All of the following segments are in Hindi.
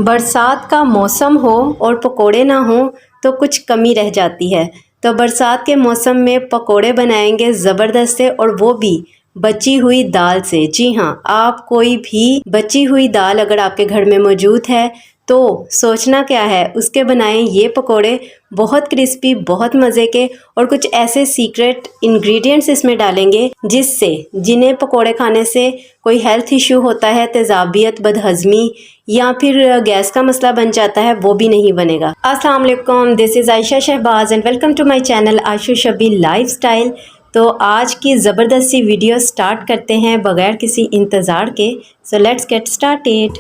बरसात का मौसम हो और पकोड़े ना हो तो कुछ कमी रह जाती है। तो बरसात के मौसम में पकोड़े बनाएंगे ज़बरदस्त से, और वो भी बची हुई दाल से। जी हाँ, आप कोई भी बची हुई दाल अगर आपके घर में मौजूद है तो सोचना क्या है, उसके बनाएं ये पकोड़े बहुत क्रिस्पी, बहुत मज़े के। और कुछ ऐसे सीक्रेट इंग्रेडिएंट्स इसमें डालेंगे जिससे जिन्हें पकोड़े खाने से कोई हेल्थ इशू होता है, तेज़ाबियत, बदहज़मी या फिर गैस का मसला बन जाता है, वो भी नहीं बनेगा। अस्सलाम वालेकुम, this is Ayesha Shahbaz and welcome to my channel Ayesha Shabi lifestyle. तो आज की ज़बरदस्त सी वीडियो स्टार्ट करते हैं बगैर किसी इंतज़ार के। So let's get started.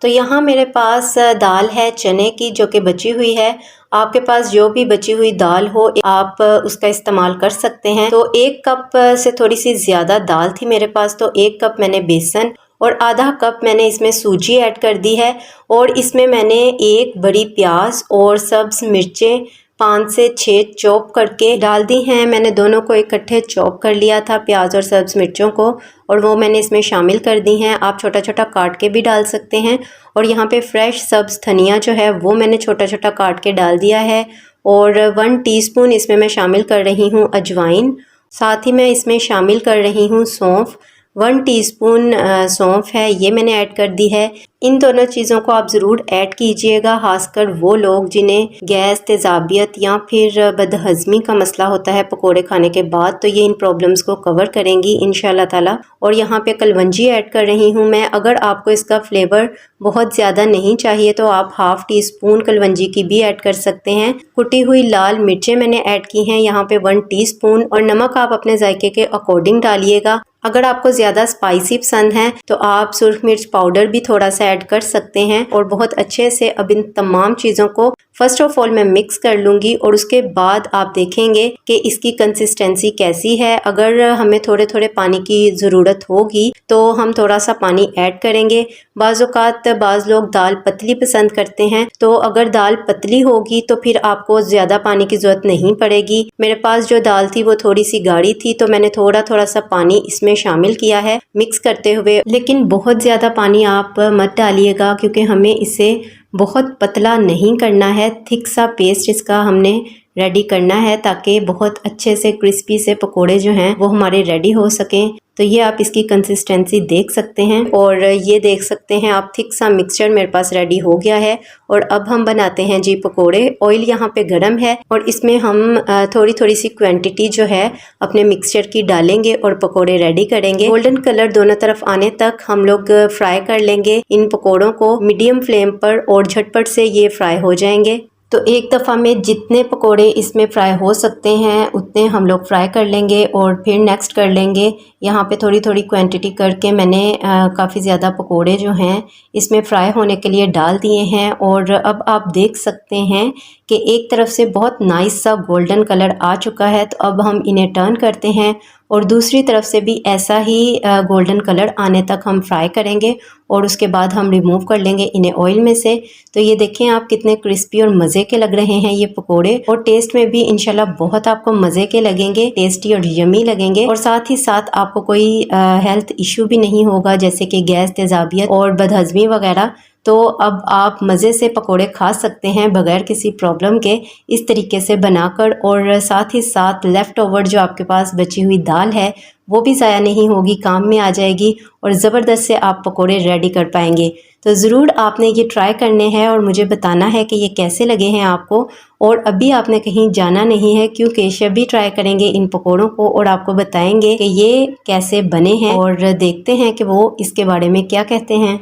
तो यहाँ मेरे पास दाल है चने की, जो कि बची हुई है। आपके पास जो भी बची हुई दाल हो आप उसका इस्तेमाल कर सकते हैं। तो 1 कप से थोड़ी सी ज़्यादा दाल थी मेरे पास, तो 1 कप मैंने बेसन और आधा कप मैंने इसमें सूजी ऐड कर दी है। और इसमें मैंने 1 बड़ी प्याज और सब्ज़ मिर्चें 5 से 6 चॉप करके डाल दी हैं। मैंने दोनों को इकट्ठे चॉप कर लिया था, प्याज और सब्ज़ मिर्चों को, और वो मैंने इसमें शामिल कर दी हैं। आप छोटा छोटा काट के भी डाल सकते हैं। और यहाँ पे फ्रेश सब्ज़ धनिया जो है वो मैंने छोटा छोटा काट के डाल दिया है। और 1 टीस्पून इसमें मैं शामिल कर रही हूँ अजवाइन। साथ ही मैं इसमें शामिल कर रही हूँ सौंफ। 1 टीस्पून सौंफ है, ये मैंने ऐड कर दी है। इन दोनों चीज़ों को आप ज़रूर ऐड कीजिएगा, खासकर वो लोग जिन्हें गैस, तेज़ाबियत या फिर बदहज़मी का मसला होता है पकोड़े खाने के बाद, तो ये इन प्रॉब्लम्स को कवर करेंगी इंशाल्लाह ताला। और यहाँ पे कलवंजी ऐड कर रही हूँ मैं। अगर आपको इसका फ्लेवर बहुत ज़्यादा नहीं चाहिए तो आप 1/2 टीस्पून कलवंजी की भी ऐड कर सकते हैं। कुटी हुई लाल मिर्चें मैंने ऐड की हैं यहाँ पे 1 टीस्पून, और नमक आप अपने जायके के अकॉर्डिंग डालिएगा। अगर आपको ज़्यादा स्पाइसी पसंद है तो आप सुर्ख मिर्च पाउडर भी थोड़ा सा ऐड कर सकते हैं। और बहुत अच्छे से अब इन तमाम चीज़ों को फर्स्ट ऑफ ऑल मैं मिक्स कर लूँगी, और उसके बाद आप देखेंगे कि इसकी कंसिस्टेंसी कैसी है। अगर हमें थोड़े थोड़े पानी की ज़रूरत होगी तो हम थोड़ा सा पानी ऐड करेंगे। बाज़ औक़ात बाज़ लोग दाल पतली पसंद करते हैं, तो अगर दाल पतली होगी तो फिर आपको ज़्यादा पानी की ज़रूरत नहीं पड़ेगी। मेरे पास जो दाल थी वो थोड़ी सी गाढ़ी थी, तो मैंने थोड़ा थोड़ा सा पानी इसमें शामिल किया है मिक्स करते हुए। लेकिन बहुत ज़्यादा पानी आप मत डालिएगा, क्योंकि हमें इसे बहुत पतला नहीं करना है। थिक सा पेस्ट इसका हमने रेडी करना है, ताकि बहुत अच्छे से क्रिस्पी से पकोड़े जो हैं वो हमारे रेडी हो सकें। तो ये आप इसकी कंसिस्टेंसी देख सकते हैं, और ये देख सकते हैं आप, थिक सा मिक्सचर मेरे पास रेडी हो गया है। और अब हम बनाते हैं जी पकोड़े। ऑयल यहाँ पे गरम है, और इसमें हम थोड़ी थोड़ी सी क्वांटिटी जो है अपने मिक्सचर की डालेंगे और पकोड़े रेडी करेंगे। गोल्डन कलर दोनों तरफ आने तक हम लोग फ्राई कर लेंगे इन पकोड़ों को मीडियम फ्लेम पर, और झटपट से ये फ्राई हो जाएंगे। तो एक दफ़ा में जितने पकोड़े इसमें फ्राई हो सकते हैं उतने हम लोग फ्राई कर लेंगे, और फिर नेक्स्ट कर लेंगे। यहाँ पे थोड़ी थोड़ी क्वांटिटी करके मैंने काफ़ी ज़्यादा पकोड़े जो हैं इसमें फ्राई होने के लिए डाल दिए हैं। और अब आप देख सकते हैं कि एक तरफ से बहुत नाइस सा गोल्डन कलर आ चुका है। तो अब हम इन्हें टर्न करते हैं, और दूसरी तरफ से भी ऐसा ही गोल्डन कलर आने तक हम फ्राई करेंगे, और उसके बाद हम रिमूव कर लेंगे इन्हें ऑयल में से। तो ये देखें आप, कितने क्रिस्पी और मज़े के लग रहे हैं ये पकोड़े, और टेस्ट में भी इंशाल्लाह बहुत आपको मज़े के लगेंगे, टेस्टी और यमी लगेंगे। और साथ ही साथ आपको कोई हेल्थ इशू भी नहीं होगा, जैसे कि गैस, तेज़ाबियत और बदहज़मी वगैरह। तो अब आप मज़े से पकोड़े खा सकते हैं बगैर किसी प्रॉब्लम के, इस तरीके से बनाकर। और साथ ही साथ लेफ़्ट ओवर जो आपके पास बची हुई दाल है वो भी ज़ाया नहीं होगी, काम में आ जाएगी, और ज़बरदस्त से आप पकोड़े रेडी कर पाएंगे। तो ज़रूर आपने ये ट्राई करने हैं और मुझे बताना है कि ये कैसे लगे हैं आपको। और अभी आपने कहीं जाना नहीं है, क्योंकि शबी ट्राई करेंगे इन पकोड़ों को और आपको बताएंगे कि ये कैसे बने हैं, और देखते हैं कि वो इसके बारे में क्या कहते हैं।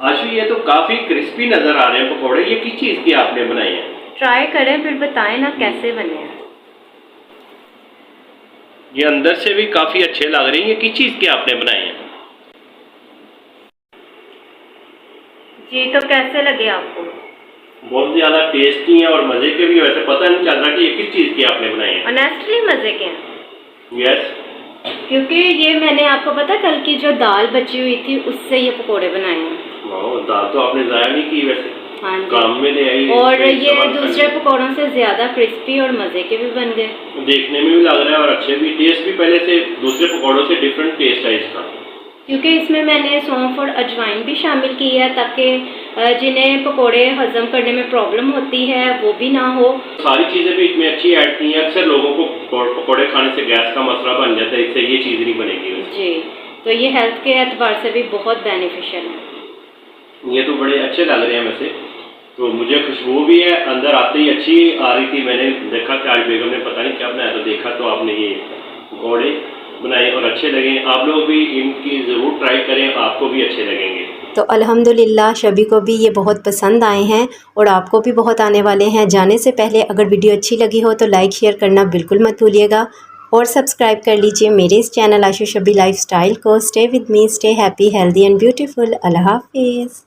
आशु, ये तो काफी क्रिस्पी नजर आ रहे हैं पकोड़े, ये किस चीज की आपने बनाए हैं? ट्राई करें फिर बताएं ना कैसे बने हैं। ये अंदर से भी काफी अच्छे लग रहे हैं, ये किस चीज के आपने बनाए हैं? जी, तो कैसे लगे आपको? बहुत ज्यादा टेस्टी है और मजे के भी। वैसे पता नहीं चल रहा कि ये किस चीज के आपने बनाए हैं। ऑनेस्टली मजे के हैं। यस, क्योंकि ये मैंने आपको पता कल की जो दाल बची हुई थी उससे ये पकोड़े बनाए हैं। दाल तो आपने ज़ाया नहीं की वैसे। हाँ जी। काम में ले आई और इसमें ये इस्तेमाल दूसरे करनी। पकौड़ों से ज़्यादा क्रिस्पी और मज़े के भी बन गए। देखने में भी लग रहा है और अच्छे भी, टेस्ट भी पहले से दूसरे पकौड़ों से डिफरेंट टेस्ट है इसका। क्योंकि इसमें मैंने सौंफ और अजवाइन भी शामिल की है ताकि जिन्हें पकोड़े हजम करने में प्रॉब्लम होती है वो भी ना हो। सारी चीज़ें भी इसमें अच्छी ऐड की हैं। अक्सर लोगों को पकौड़े खाने से गैस का मसला बन जाता है, इससे ये चीज़ नहीं बनेगी। जी, तो ये हेल्थ के एतबार से भी बहुत बेनिफिशियल है। ये तो बड़े अच्छे लग रहे हैं वैसे, तो मुझे खुशबू भी है, अंदर आते ही अच्छी आ रही थी। मैंने देखा कि आज बेगम ने पता नहीं क्या बनाया, तो देखा तो आपने ये पकौड़े बनाए और अच्छे लगे। आप लोग भी इनकी ज़रूर ट्राई करें, आपको भी अच्छे लगेंगे। तो अल्हम्दुलिल्लाह शबी को भी ये बहुत पसंद आए हैं और आपको भी बहुत आने वाले हैं। जाने से पहले अगर वीडियो अच्छी लगी हो तो लाइक शेयर करना बिल्कुल मत भूलिएगा और सब्सक्राइब कर लीजिए मेरे इस चैनल आशू शबी लाइफस्टाइल को। Stay with me, stay happy, healthy and beautiful. अल्लाह हाफिज़।